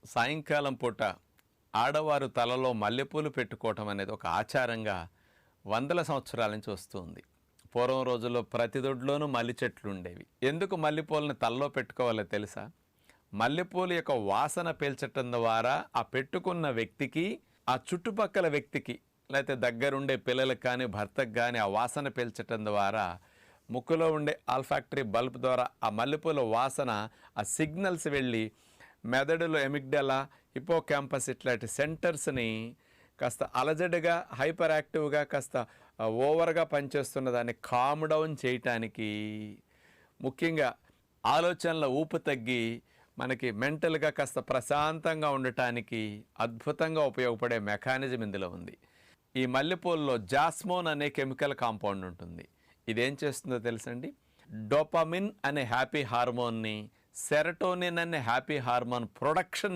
సాయంకాలం పూట ఆడవారు తలలో మల్లెపూలు పెట్టుకోవటం అనేది ఒక ఆచారంగా వందల సంవత్సరాల నుంచి వస్తుంది. పూర్వం రోజుల్లో ప్రతి దొడ్లోనూ మల్లి చెట్లు ఉండేవి. ఎందుకు మల్లెపూలను తలలో పెట్టుకోవాలో తెలుసా? మల్లెపూలు యొక్క వాసన పీల్చటం ద్వారా ఆ పెట్టుకున్న వ్యక్తికి, ఆ చుట్టుపక్కల వ్యక్తికి, లేకపోతే దగ్గరుండే పిల్లలకు కానీ భర్తకు కానీ ఆ వాసన పీల్చటం ద్వారా ముక్కులో ఉండే ఆల్ఫాక్టరీ బల్బ్ ద్వారా ఆ మల్లెపూల వాసన, ఆ సిగ్నల్స్ వెళ్ళి మెదడులో ఎమిగ్డలా, హిపోక్యాంపస్ ఇట్లాంటి సెంటర్స్ని కాస్త అలజడిగా, హైపర్ యాక్టివ్గా, కాస్త ఓవర్గా పనిచేస్తున్న దాన్ని కామ్ డౌన్ చేయటానికి, ముఖ్యంగా ఆలోచనల ఊపు తగ్గి మనకి మెంటల్గా కాస్త ప్రశాంతంగా ఉండటానికి అద్భుతంగా ఉపయోగపడే మెకానిజం ఇందులో ఉంది. ఈ మల్లెపూలలో జాస్మోన్ అనే కెమికల్ కాంపౌండ్ ఉంటుంది. ఇదేం చేస్తుందో తెలుసండి? డోపమిన్ అనే హ్యాపీ హార్మోన్ని, సెరటోనిన్ అనే హ్యాపీ హార్మోన్ ప్రొడక్షన్